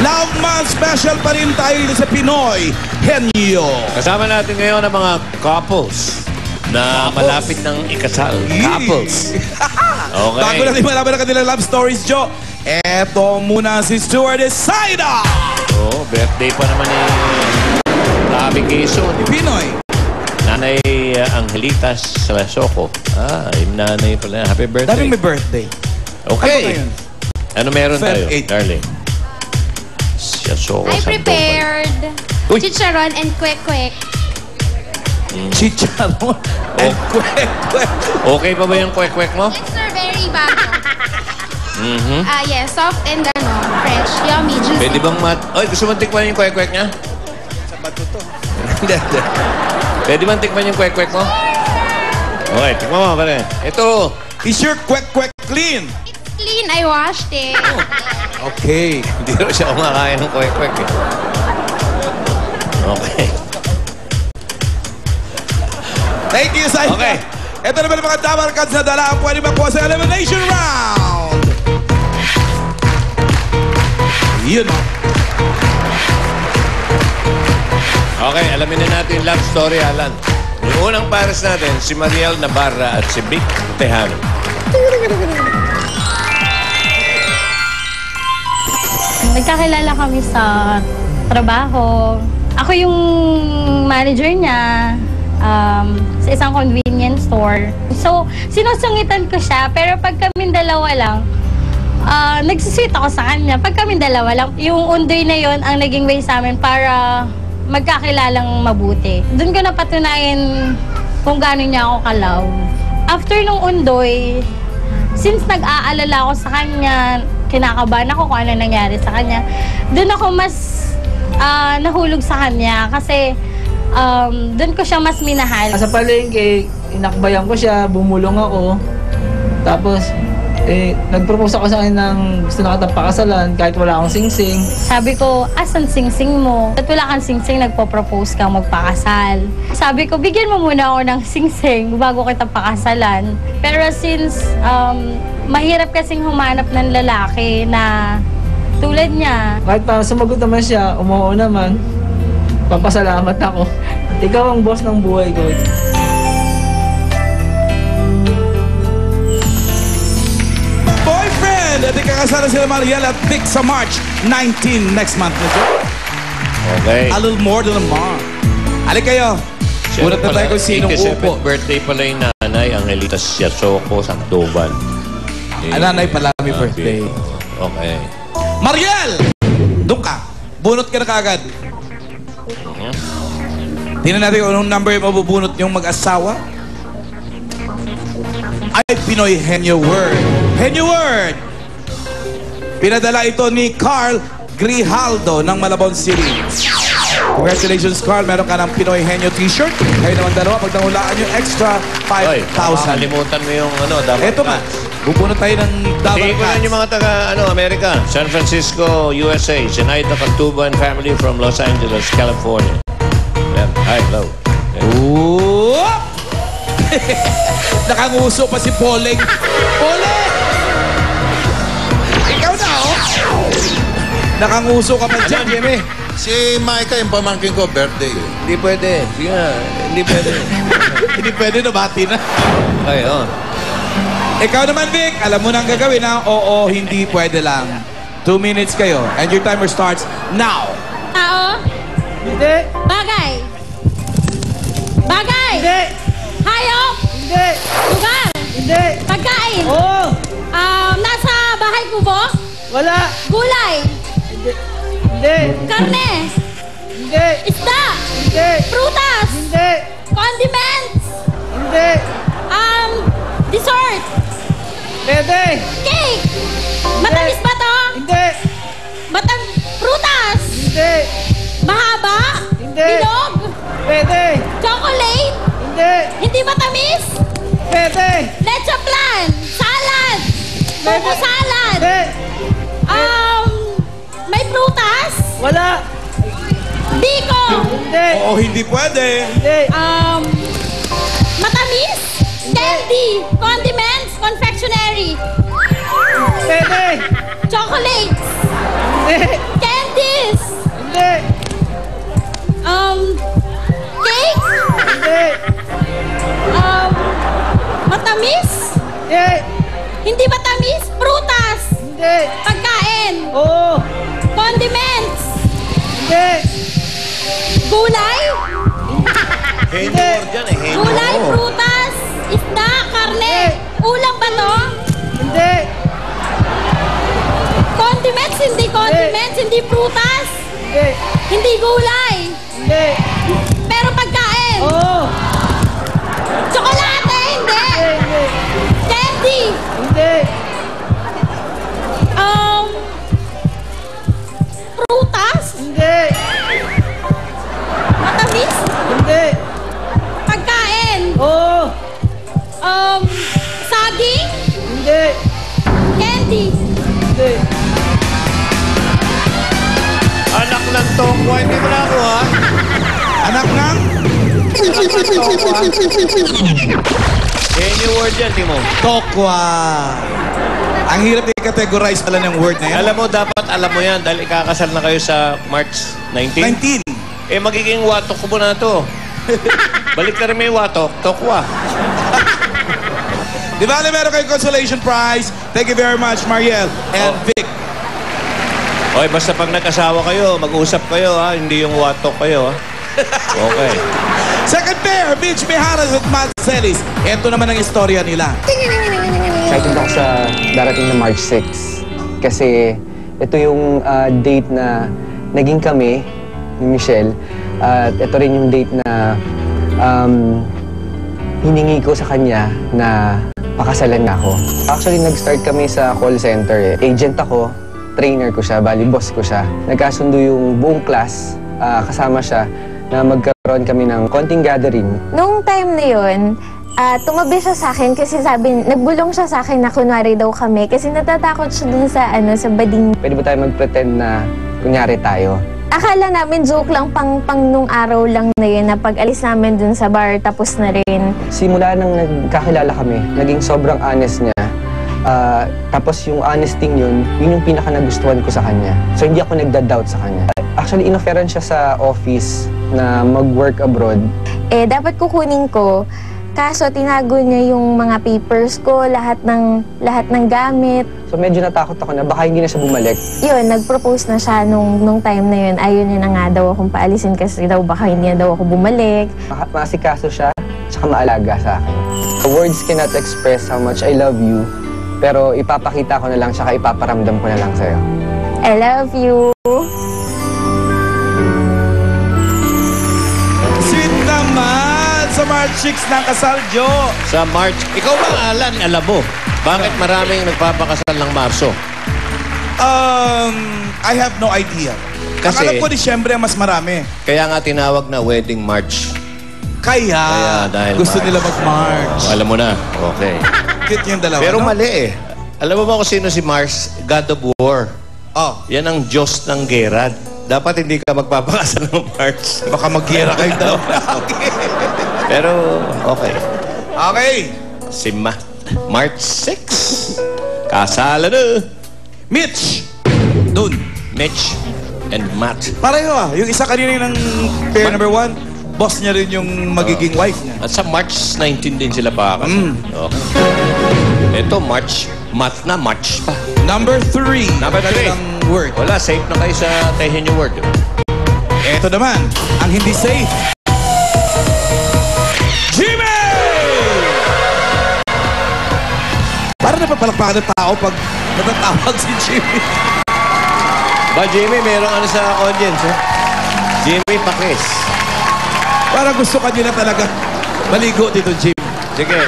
Love Month special pa rin tayo dito sa Pinoy Henyo. Kasama natin ngayon ang mga couples na malapit ng ikasal. Couples. Okay. Bago natin malaman ang kanilang love stories, Joe, eto muna si Stuart Saida. Oh, birthday pa naman ni Tabi Quezon. Pinoy. Nanay Angelitas Soko. Ah, yung nanay pala. Happy birthday. Daming may birthday. Okay. Ano meron tayo, 8. darling? Soko. I prepared chicharon and kwek-kwek. Chicharon and kwek-kwek. Okay pa ba yung kwek-kwek mo? It's very bago. Yes, soft and fresh, yummy, juicy. Pwede bang Oy, gusto mo tikman yung kwek-kwek niya? Sa bato to. Pwede bang tikman yung kwek-kwek mo? Okay, tikman mo pa rin. Ito. Is your kwek-kwek clean? It's clean, I washed it. Okay. Hindi rin siya kumakain ng kwek-kwek eh. Okay. Thank you, Saida. Okay. Ito naman ang mga Dabar Cats na dala ang pwede makuha sa elimination round. Yun. Okay, alamin na natin yung love story, Alan. Yung unang pares natin, si Mariel Navarra at si Vic Tejano. Nagkakilala kami sa trabaho. Ako yung manager niya sa isang convenience store. So, sinusungitan ko siya, pero pag kaming dalawa lang, nagsisweet ako sa kanya. Pag kaming dalawa lang, yung undoy na yon ang naging way sa amin para magkakilalang mabuti. Doon ko napatunayan kung gaano niya ako ka-love. After nung undoy, since nag-aalala ako sa kanya, kinakabahan ako kung ano nangyari sa kanya, doon ako mas nahulog sa kanya kasi doon ko siya mas minahal. Sa palengke, inakbayan ko siya, bumulong ako. Tapos, nag-propose ako sa akin ng gusto na kitang pakasalan kahit wala akong singsing. Sabi ko, asan singsing mo? At wala kang singsing, nagpo-propose kang magpakasal. Sabi ko, bigyan mo muna ako ng singsing bago kita pakasalan. Pero since mahirap kasing humanap ng lalaki na tulad niya. Kahit pa sumagot naman siya, umuo naman, papasalamat ako. Ikaw ang boss ng buhay ko. Boyfriend! At ikakasala sila Mariel at Vic sa March 19 next month. Okay. A little more than a month. Alik kayo. Unat na tayo kung sinong upo. Birthday pala yung nanay Angelitas Soko Sandoval. Nanay pala may birthday. Okay. Mariel! Doon ka. Bunot ka na kagad. Tingnan natin kung anong number yung mabubunot yung mag-asawa. Ay, Pinoy Henyo Word. Henyo Word! Pinadala ito ni Carl Grijaldo ng Malabon City. Congratulations, Carl. Meron ka ng Pinoy Henyo t-shirt. Kayo naman dalawa. Pag nangulaan yung extra 5,000. Kalimutan mo yung Dabar Ito ma. Bubunot tayo ng Dabar Cats. Tingnan yung mga taga America. San Francisco, USA. Zenaida Cantuban family from Los Angeles, California. Yan. Hi, hello. Whoop! Nakanguso pa si Poleng. Poleng! Ikaw na, oh! Nakanguso ka pa dyan, Jimmy. Si Micah, yung pamangkin ko, birthday. Hindi pwede. Sige nga. Hindi pwede. Hindi pwede, nabati na. Okay, oh. Ikaw naman, Vic, alam mo na ang gagawin, ha? Oo, hindi pwede lang. 2 minutes kayo. And your timer starts now. Tao? Hindi! Bagay? Bagay? Hindi! Hayop? Hindi! Lugar? Hindi! Pagkain? Oo! Nasa bahay kubo? Wala! Gulay? Hindi! Karne? Hindi! Isda? Hindi! Prutas? Hindi! Condiments? Hindi! Dessert? Pwede! Cake? Matamis ba to? Hindi! Prutas? Hindi! Mahaba? Hindi! Bilog? Pwede! Chocolate? Hindi! Hindi matamis? Pwede! Leche plan? Salad? Pwede. Tofu salad? Hindi! May prutas? Wala! Biko? Hindi! Oo, hindi pwede. Hindi! Matamis? Candy? Condiments? Confectionery? Pwede! Chocolates? Hindi! Candy? Hindi. Matamis? Hindi. Hindi matamis? Prutas? Hindi. Pagkain? Oo. Condiments? Hindi. Gulay? Henyo word yan eh. Henyo. Gulay, prutas, isda, karne. Ulam ba to? Hindi. Condiments? Hindi condiments? Hindi prutas? Hindi. Hindi gulay? Hindi. Pero pagkain? Oo. Tsokolate? Hindi. Hindi. Candy? Hindi. Prutas? Hindi. Matamis? Hindi. Pagkain? Oo. Saging? Hindi. Candy? Hindi. Anak ng tokwa, hindi mo na ako ha. Anak ng... Henyo word yan, Timo. Tokwa. Ang hirap i-categorize pala ng word na yan. Alam mo, dapat alam mo yan dahil ikakasal na kayo sa March 19. 19. Eh, magiging watok ko na to. Balik ka rin may watok, tokwa. Di ba, meron kayong consolation prize? Thank you very much, Mariel and Vic. Okay, basta pag nag-asawa kayo, mag-usap kayo ha, hindi yung watok kayo ha. Okay. Second pair, Mitch Mijares at Matt Celis. Ito naman ang istorya nila. Excited ako sa darating na March 6. Kasi ito yung date na naging kami ni Michelle. At ito rin yung date na hiningi ko sa kanya na pakasalan na ako. Actually, nag-start kami sa call center. Agent ako, trainer ko siya, bali boss ko siya. Nagkasundo yung buong class, kasama siya, na magkaroon kami ng konting gathering. Nung time na yun, tumabi siya sa akin kasi nagbulong siya sa akin na kunwari daw kami kasi natatakot siya dun sa, sa bading. Pwede ba tayo mag-pretend na kunyari tayo? Akala namin joke lang pang nung araw lang na yun na pag alis namin dun sa bar tapos na rin. Simula nang nagkakilala kami, naging sobrang honest niya. Tapos yung honesty yun yung pinaka nagustuhan ko sa kanya. So hindi ako nagda-doubt sa kanya. Actually, inofferan siya sa office na mag-work abroad. Dapat kukunin ko. Kaso tinago niya yung mga papers ko, lahat ng gamit. So medyo natakot ako na baka hindi na siya bumalik. Yun, nag-propose na siya nung time na yun. Ayaw niya na nga daw akong paalisin kasi daw baka hindi na daw ako bumalik. Maasikaso siya, tsaka maalaga sa akin. Words cannot express how much I love you, pero ipapakita ko na lang, tsaka ipaparamdam ko na lang sa'yo. I love you. Sweet naman! Sa March 6 ng kasal, Joe. Sa March, ikaw ba, Alan, alam mo, bakit maraming nagpapakasal ng Marso? I have no idea. Kasi- Ang alam ko, Disyembre mas marami. Kaya nga tinawag na Wedding March. Kaya dahil gusto March. nila mag-March. Alam mo na. Okay. Cute yung dalawa, Pero no? mali eh. Alam mo ba kung sino si Mars? God of War. Oh, Yan ang Diyos ng gera. Dapat hindi ka magpapakasal ng March. baka mag-gira kayong dalawa. Pero, okay. Okay. Si March 6. Kasala na. Mitch. Dun. Mitch and Matt. Pareho yung isa kanina ng pair number 1, boss niya rin yung magiging wife niya. At sa March 19 din sila pakakasal. Okay. Ito, March. Matt na, March pa. Number 3. Number 3. Word. Wala, safe na kayo sa Tehenyo word. Ito naman, ang hindi safe. Jimmy! Para napapalakpakan ng tao pag natatawag si Jimmy. Ba, Jimmy, meron ano sa audience, eh? Jimmy Pakis. Parang gusto ka nila talaga maligo dito, Jimmy. Sige,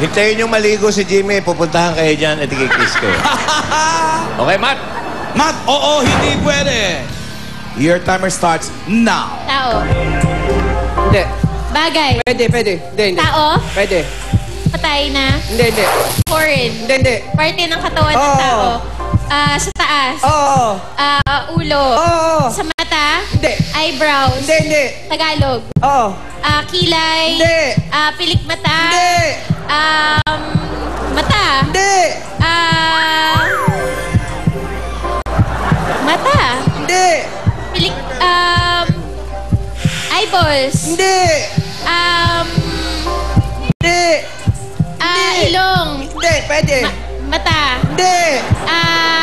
hintayin yung maligo si Jimmy. Pupuntahan kayo dyan at ikikiss kayo. Okay, Matt? Matt, oo, hindi pwede. Your timer starts now. Tao. Hindi. Bagay. Pwede. Hindi. Tao. Pwede. Patay na. Hindi. Foreign. Hindi. Parte ng katawan ng Oo. tao. Sa taas. Oo. Ulo. Oo. Sa mata. Hindi. Eyebrows. Hindi. Tagalog. Oo. Kilay. Hindi. Pilik mata. Hindi. Mata. Hindi. Mata. Hindi. Pilik, eyeballs. Hindi. Pwede. Mata. Hindi.